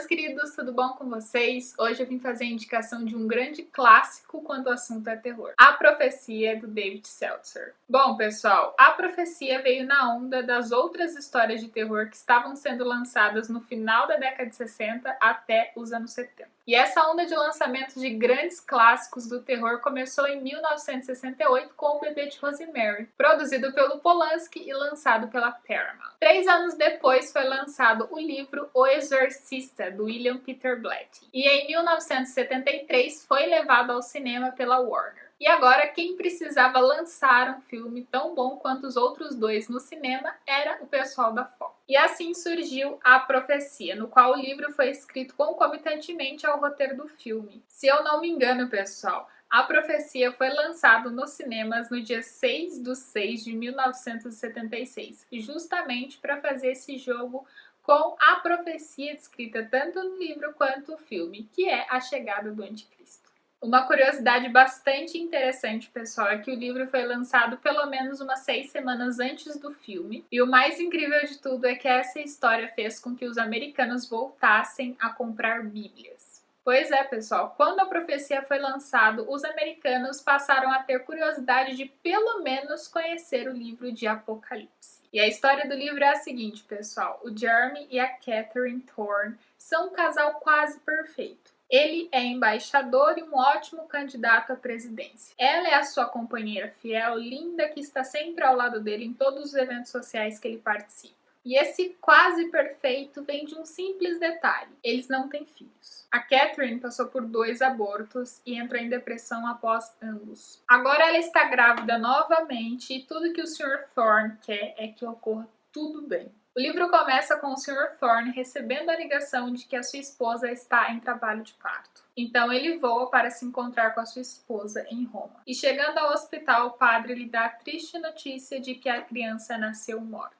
meus queridos, tudo bom com vocês? Hoje eu vim fazer a indicação de um grande clássico quando o assunto é terror. A Profecia, do David Seltzer. Bom, pessoal, A Profecia veio na onda das outras histórias de terror que estavam sendo lançadas no final da década de 60 até os anos 70. E essa onda de lançamento de grandes clássicos do terror começou em 1968 com O Bebê de Rosemary, produzido pelo Polanski e lançado pela Paramount. 3 anos depois foi lançado o livro O Exorcista, do William Peter Blatty. E em 1973 foi levado ao cinema pela Warner. E agora, quem precisava lançar um filme tão bom quanto os outros dois no cinema era o pessoal da Fox. E assim surgiu A Profecia, no qual o livro foi escrito concomitantemente ao roteiro do filme. Se eu não me engano, pessoal, A Profecia foi lançado nos cinemas no dia 6/6 de 1976, justamente para fazer esse jogo com a profecia descrita tanto no livro quanto no filme, que é a chegada do Anticristo. Uma curiosidade bastante interessante, pessoal, é que o livro foi lançado pelo menos umas 6 semanas antes do filme. E o mais incrível de tudo é que essa história fez com que os americanos voltassem a comprar bíblias. Pois é, pessoal, quando a profecia foi lançado, os americanos passaram a ter curiosidade de pelo menos conhecer o livro de Apocalipse. E a história do livro é a seguinte, pessoal. O Jeremy e a Catherine Thorne são um casal quase perfeito. Ele é embaixador e um ótimo candidato à presidência. Ela é a sua companheira fiel, linda, que está sempre ao lado dele em todos os eventos sociais que ele participa. E esse quase perfeito vem de um simples detalhe: eles não têm filhos. A Catherine passou por 2 abortos e entrou em depressão após ambos. Agora ela está grávida novamente e tudo que o Sr. Thorne quer é que ocorra tudo bem. O livro começa com o Sr. Thorne recebendo a ligação de que a sua esposa está em trabalho de parto. Então ele voa para se encontrar com a sua esposa em Roma. E chegando ao hospital, o padre lhe dá a triste notícia de que a criança nasceu morta.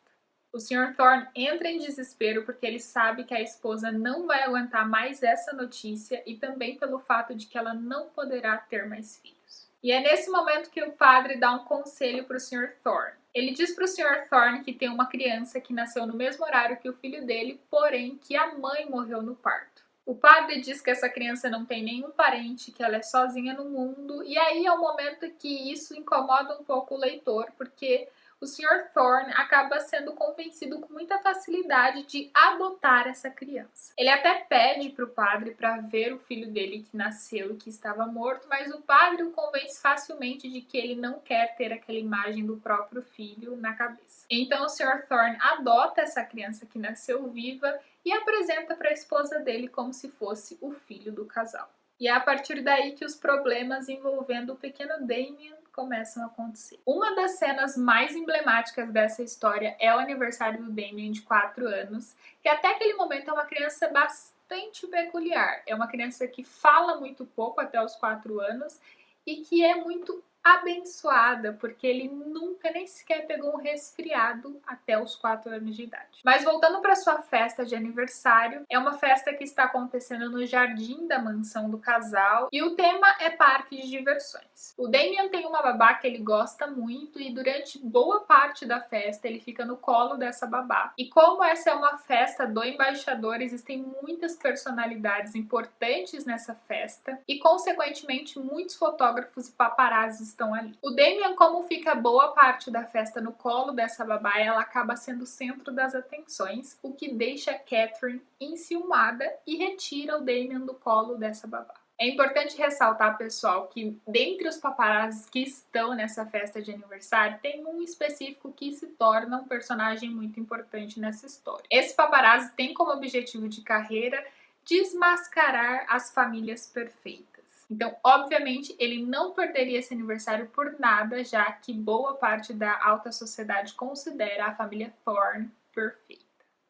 O Sr. Thorne entra em desespero porque ele sabe que a esposa não vai aguentar mais essa notícia e também pelo fato de que ela não poderá ter mais filhos. E é nesse momento que o padre dá um conselho para o Sr. Thorne. Ele diz para o Sr. Thorne que tem uma criança que nasceu no mesmo horário que o filho dele, porém que a mãe morreu no parto. O padre diz que essa criança não tem nenhum parente, que ela é sozinha no mundo, e aí é um momento que isso incomoda um pouco o leitor, porque o Sr. Thorne acaba sendo convencido com muita facilidade de adotar essa criança. Ele até pede para o padre para ver o filho dele que nasceu e que estava morto, mas o padre o convence facilmente de que ele não quer ter aquela imagem do próprio filho na cabeça. Então o Sr. Thorne adota essa criança que nasceu viva e apresenta para a esposa dele como se fosse o filho do casal. E é a partir daí que os problemas envolvendo o pequeno Damien começam a acontecer. Uma das cenas mais emblemáticas dessa história é o aniversário do Damien de 4 anos, que até aquele momento é uma criança bastante peculiar. É uma criança que fala muito pouco até os 4 anos e que é muito abençoada, porque ele nunca nem sequer pegou um resfriado até os 4 anos de idade. Mas voltando para sua festa de aniversário, é uma festa que está acontecendo no jardim da mansão do casal e o tema é parque de diversões. O Damien tem uma babá que ele gosta muito e durante boa parte da festa ele fica no colo dessa babá. E como essa é uma festa do embaixador, existem muitas personalidades importantes nessa festa e consequentemente muitos fotógrafos e paparazzis estão ali. O Damien, como fica boa parte da festa no colo dessa babá, ela acaba sendo o centro das atenções, o que deixa a Catherine enciumada e retira o Damien do colo dessa babá. É importante ressaltar, pessoal, que dentre os paparazzis que estão nessa festa de aniversário, tem um específico que se torna um personagem muito importante nessa história. Esse paparazzi tem como objetivo de carreira desmascarar as famílias perfeitas. Então, obviamente, ele não perderia esse aniversário por nada, já que boa parte da alta sociedade considera a família Thorne perfeita.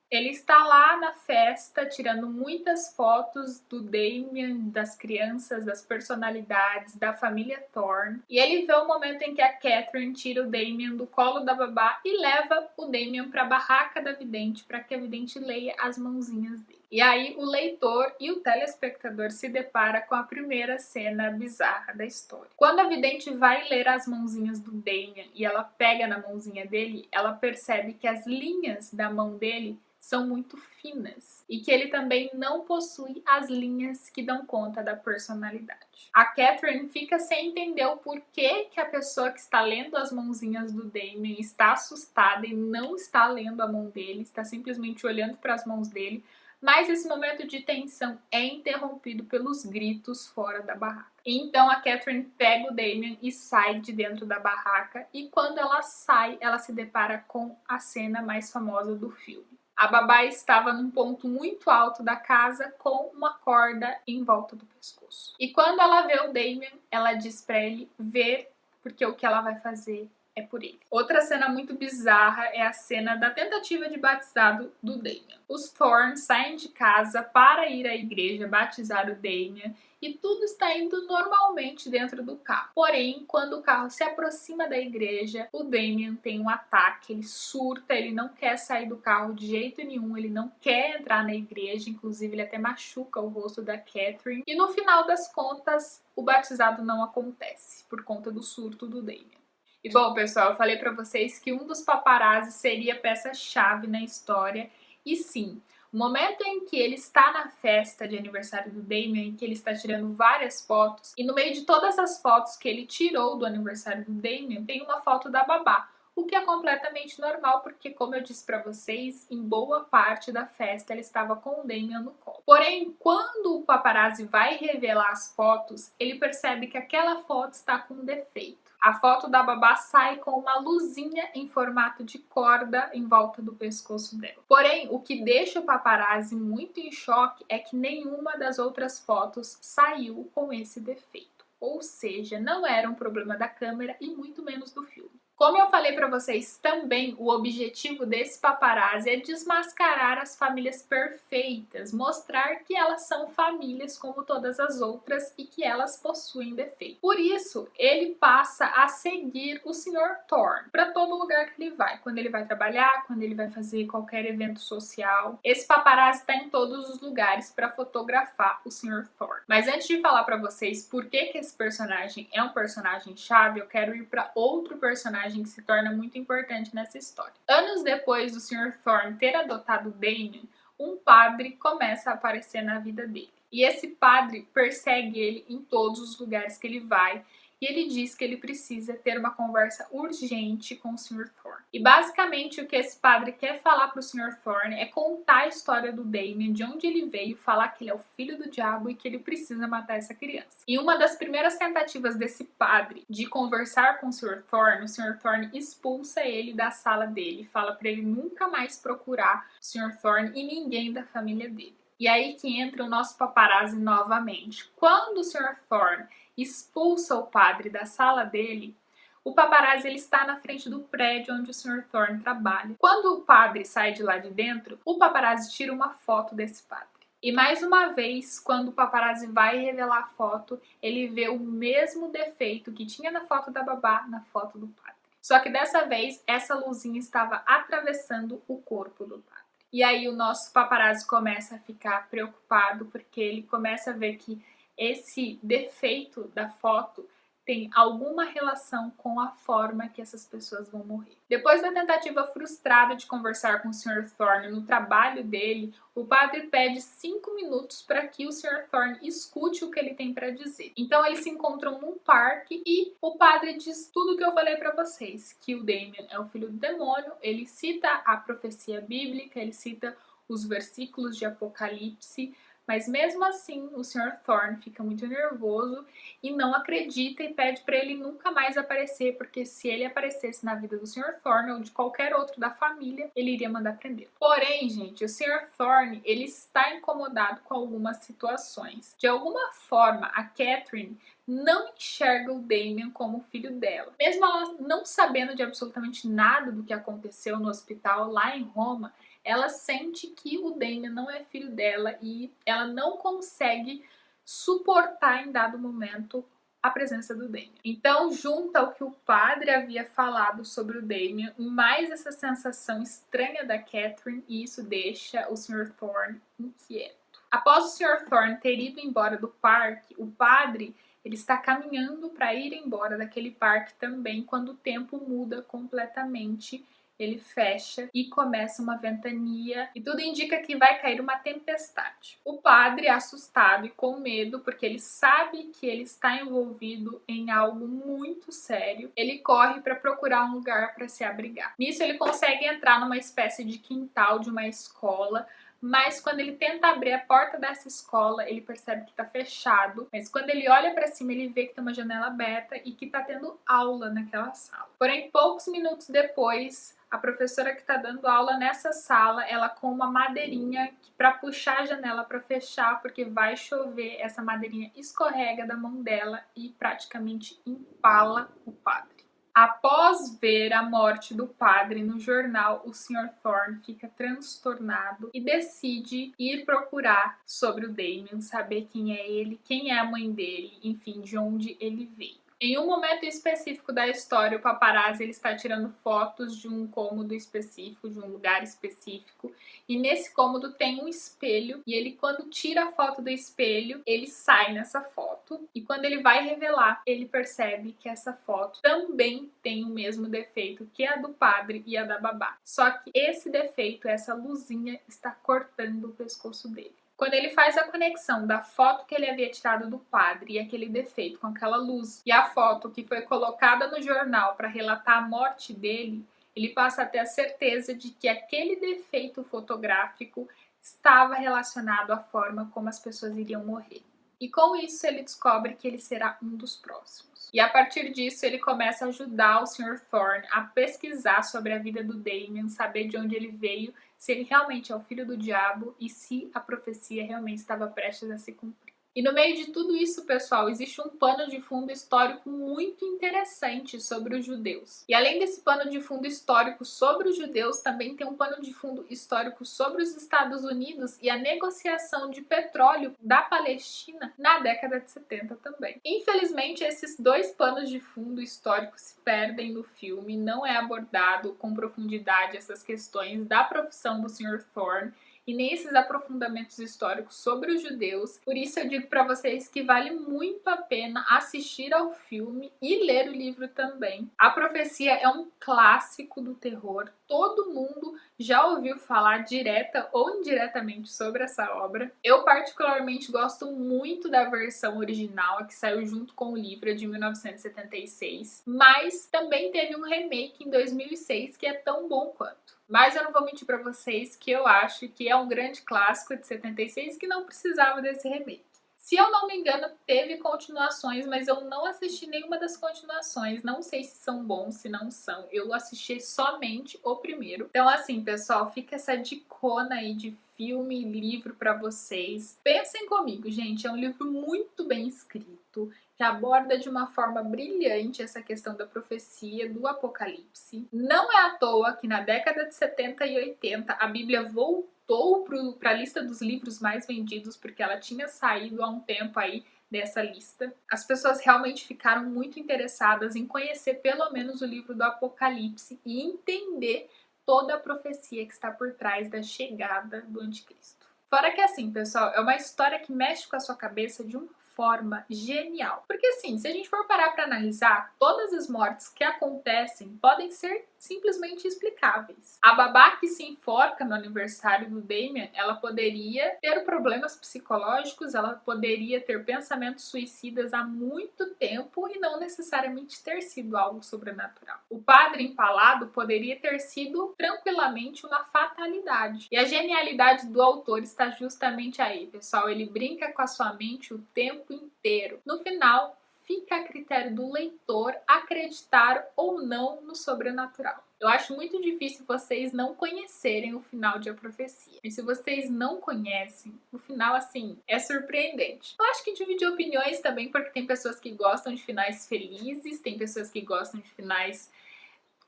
Ele está lá na festa, tirando muitas fotos do Damien, das crianças, das personalidades, da família Thorne. E ele vê o momento em que a Catherine tira o Damien do colo da babá e leva o Damien para a barraca da vidente, para que a vidente leia as mãozinhas dele. E aí o leitor e o telespectador se depara com a primeira cena bizarra da história. Quando a vidente vai ler as mãozinhas do Damien e ela pega na mãozinha dele, ela percebe que as linhas da mão dele são muito finas e que ele também não possui as linhas que dão conta da personalidade. A Catherine fica sem entender o porquê que a pessoa que está lendo as mãozinhas do Damien está assustada e não está lendo a mão dele, está simplesmente olhando para as mãos dele, mas esse momento de tensão é interrompido pelos gritos fora da barraca. Então a Catherine pega o Damien e sai de dentro da barraca, e quando ela sai, ela se depara com a cena mais famosa do filme. A babá estava num ponto muito alto da casa com uma corda em volta do pescoço. E quando ela vê o Damien, ela diz para ele ver, porque o que ela vai fazer é por ele. Outra cena muito bizarra é a cena da tentativa de batizado do Damien. Os Thorne saem de casa para ir à igreja batizar o Damien e tudo está indo normalmente dentro do carro. Porém, quando o carro se aproxima da igreja, o Damien tem um ataque, ele surta, ele não quer sair do carro de jeito nenhum, ele não quer entrar na igreja, inclusive ele até machuca o rosto da Catherine. E no final das contas, o batizado não acontece por conta do surto do Damien. E bom, pessoal, eu falei pra vocês que um dos paparazzi seria peça-chave na história. E sim, o momento em que ele está na festa de aniversário do Damien, em que ele está tirando várias fotos, e no meio de todas as fotos que ele tirou do aniversário do Damien, tem uma foto da babá. O que é completamente normal, porque, como eu disse pra vocês, em boa parte da festa ela estava com o Damien no colo. Porém, quando o paparazzi vai revelar as fotos, ele percebe que aquela foto está com um defeito. A foto da babá sai com uma luzinha em formato de corda em volta do pescoço dela. Porém, o que deixa o paparazzi muito em choque é que nenhuma das outras fotos saiu com esse defeito. Ou seja, não era um problema da câmera e muito menos do filme. Como eu falei para vocês também, o objetivo desse paparazzi é desmascarar as famílias perfeitas, mostrar que elas são famílias como todas as outras e que elas possuem defeitos. Por isso, ele passa a seguir o Sr. Thorne para todo lugar que ele vai. Quando ele vai trabalhar, quando ele vai fazer qualquer evento social. Esse paparazzi está em todos os lugares para fotografar o Sr. Thorne. Mas antes de falar para vocês por que esse personagem é um personagem chave, eu quero ir para outro personagem que se torna muito importante nessa história. Anos depois do Sr. Thorne ter adotado Damien, um padre começa a aparecer na vida dele. E esse padre persegue ele em todos os lugares que ele vai, e ele diz que ele precisa ter uma conversa urgente com o Sr. Thorne. E basicamente o que esse padre quer falar para o Sr. Thorne é contar a história do Damien, de onde ele veio, falar que ele é o filho do diabo e que ele precisa matar essa criança. E uma das primeiras tentativas desse padre de conversar com o Sr. Thorne expulsa ele da sala dele, fala para ele nunca mais procurar o Sr. Thorne e ninguém da família dele. E aí que entra o nosso paparazzi novamente. Quando o Sr. Thorne expulsa o padre da sala dele, o paparazzi ele está na frente do prédio onde o Sr. Thorne trabalha. Quando o padre sai de lá de dentro, o paparazzi tira uma foto desse padre. E mais uma vez, quando o paparazzi vai revelar a foto, ele vê o mesmo defeito que tinha na foto da babá, na foto do padre. Só que dessa vez, essa luzinha estava atravessando o corpo do padre. E aí o nosso paparazzi começa a ficar preocupado, porque ele começa a ver que esse defeito da foto tem alguma relação com a forma que essas pessoas vão morrer. Depois da tentativa frustrada de conversar com o Sr. Thorne no trabalho dele, o padre pede 5 minutos para que o Sr. Thorne escute o que ele tem para dizer. Então eles se encontram num parque e o padre diz tudo o que eu falei para vocês, que o Damien é o filho do demônio, ele cita a profecia bíblica, ele cita os versículos de Apocalipse, mas mesmo assim o Sr. Thorne fica muito nervoso e não acredita e pede para ele nunca mais aparecer, porque se ele aparecesse na vida do Sr. Thorne ou de qualquer outro da família, ele iria mandar prender. Porém, gente, o Sr. Thorne, ele está incomodado com algumas situações. De alguma forma, a Catherine não enxerga o Damien como filho dela. Mesmo ela não sabendo de absolutamente nada do que aconteceu no hospital lá em Roma, ela sente que o Damien não é filho dela e ela não consegue suportar em dado momento a presença do Damien. Então, junta o que o padre havia falado sobre o Damien, mais essa sensação estranha da Catherine, e isso deixa o Sr. Thorne inquieto. Após o Sr. Thorne ter ido embora do parque, o padre ele está caminhando para ir embora daquele parque também, quando o tempo muda completamente ele fecha e começa uma ventania e tudo indica que vai cair uma tempestade. O padre, assustado e com medo, porque ele sabe que ele está envolvido em algo muito sério, ele corre para procurar um lugar para se abrigar. Nisso ele consegue entrar numa espécie de quintal de uma escola, mas quando ele tenta abrir a porta dessa escola, ele percebe que está fechado. Mas quando ele olha para cima, ele vê que tem uma janela aberta e que está tendo aula naquela sala. Porém, poucos minutos depois, a professora que está dando aula nessa sala, ela com uma madeirinha para puxar a janela para fechar, porque vai chover, essa madeirinha escorrega da mão dela e praticamente empala o padre. Após ver a morte do padre no jornal, o Sr. Thorne fica transtornado e decide ir procurar sobre o Damien, saber quem é ele, quem é a mãe dele, enfim, de onde ele veio. Em um momento específico da história, o paparazzi ele está tirando fotos de um cômodo específico, de um lugar específico, e nesse cômodo tem um espelho, e ele, quando tira a foto do espelho, ele sai nessa foto, e quando ele vai revelar, ele percebe que essa foto também tem o mesmo defeito que a do padre e a da babá. Só que esse defeito, essa luzinha, está cortando o pescoço dele. Quando ele faz a conexão da foto que ele havia tirado do padre e aquele defeito com aquela luz e a foto que foi colocada no jornal para relatar a morte dele, ele passa a ter a certeza de que aquele defeito fotográfico estava relacionado à forma como as pessoas iriam morrer. E com isso ele descobre que ele será um dos próximos. E a partir disso ele começa a ajudar o Sr. Thorne a pesquisar sobre a vida do Damien, saber de onde ele veio, se ele realmente é o filho do diabo e se a profecia realmente estava prestes a se cumprir. E no meio de tudo isso, pessoal, existe um pano de fundo histórico muito interessante sobre os judeus. E além desse pano de fundo histórico sobre os judeus, também tem um pano de fundo histórico sobre os Estados Unidos e a negociação de petróleo da Palestina na década de 70 também. Infelizmente, esses dois panos de fundo históricos se perdem no filme, não é abordado com profundidade essas questões da profissão do Sr. Thorne, e nem esses aprofundamentos históricos sobre os judeus. Por isso eu digo para vocês que vale muito a pena assistir ao filme e ler o livro também. A Profecia é um clássico do terror. Todo mundo já ouviu falar direta ou indiretamente sobre essa obra. Eu particularmente gosto muito da versão original, a que saiu junto com o livro, de 1976, mas também teve um remake em 2006 que é tão bom quanto. Mas eu não vou mentir pra vocês que eu acho que é um grande clássico de 76 que não precisava desse remake. Se eu não me engano, teve continuações, mas eu não assisti nenhuma das continuações. Não sei se são bons, se não são. Eu assisti somente o primeiro. Então, assim, pessoal, fica essa dicona aí de filme e livro pra vocês. Pensem comigo, gente. É um livro muito bem escrito, que aborda de uma forma brilhante essa questão da profecia, do apocalipse. Não é à toa que na década de 70 e 80 a Bíblia voltou para a lista dos livros mais vendidos, porque ela tinha saído há um tempo aí dessa lista. As pessoas realmente ficaram muito interessadas em conhecer pelo menos o livro do Apocalipse e entender toda a profecia que está por trás da chegada do anticristo. Fora que assim, pessoal, é uma história que mexe com a sua cabeça de uma forma genial. Porque assim, se a gente for parar para analisar, todas as mortes que acontecem podem ser simplesmente explicáveis. A babá que se enforca no aniversário do Damien, ela poderia ter problemas psicológicos, ela poderia ter pensamentos suicidas há muito tempo e não necessariamente ter sido algo sobrenatural. O padre empalado poderia ter sido tranquilamente uma fatalidade. E a genialidade do autor está justamente aí, pessoal. Ele brinca com a sua mente o tempo inteiro. No final, fica a critério do leitor acreditar ou não no sobrenatural. Eu acho muito difícil vocês não conhecerem o final de A Profecia. E se vocês não conhecem, o final, assim, é surpreendente. Eu acho que divide opiniões também, porque tem pessoas que gostam de finais felizes, tem pessoas que gostam de finais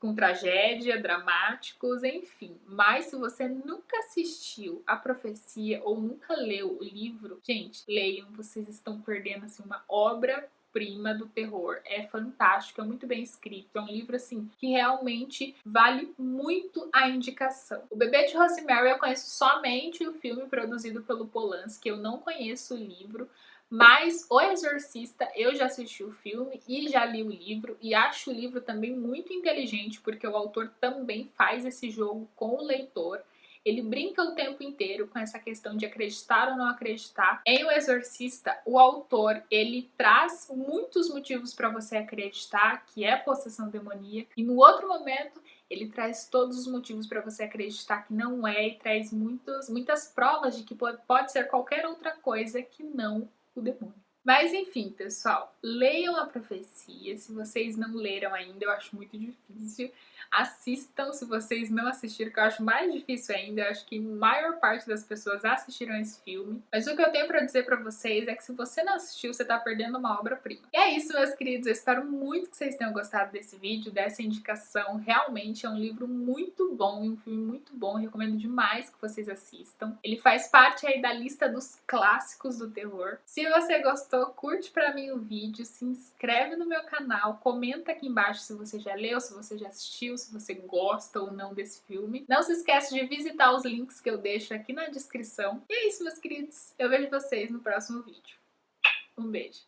com tragédia, dramáticos, enfim. Mas se você nunca assistiu A Profecia ou nunca leu o livro, gente, leiam, vocês estão perdendo, assim, uma obra-prima do terror. É fantástico, é muito bem escrito, é um livro assim que realmente vale muito a indicação. O Bebê de Rosemary eu conheço somente o filme produzido pelo Polanski, eu não conheço o livro, Mas O Exorcista, eu já assisti o filme e já li o livro, e acho o livro também muito inteligente, porque o autor também faz esse jogo com o leitor. Ele brinca o tempo inteiro com essa questão de acreditar ou não acreditar. Em O Exorcista, o autor, ele traz muitos motivos para você acreditar que é possessão demoníaca, e no outro momento ele traz todos os motivos para você acreditar que não é, e traz muitas provas de que pode ser qualquer outra coisa que não o demônio. Mas enfim, pessoal, leiam a profecia. Se vocês não leram ainda, eu acho muito difícil. Assistam se vocês não assistiram, que eu acho mais difícil ainda. Eu acho que a maior parte das pessoas assistiram esse filme. Mas o que eu tenho pra dizer pra vocês é que se você não assistiu, você tá perdendo uma obra-prima. E é isso, meus queridos. Eu espero muito que vocês tenham gostado desse vídeo, dessa indicação. Realmente é um livro muito bom e um filme muito bom. Eu recomendo demais que vocês assistam. Ele faz parte aí da lista dos clássicos do terror. Se você gostou, curte pra mim o vídeo, se inscreve no meu canal, comenta aqui embaixo se você já leu, se você já assistiu, se você gosta ou não desse filme. Não se esqueça de visitar os links que eu deixo aqui na descrição. E é isso, meus queridos. Eu vejo vocês no próximo vídeo. Um beijo.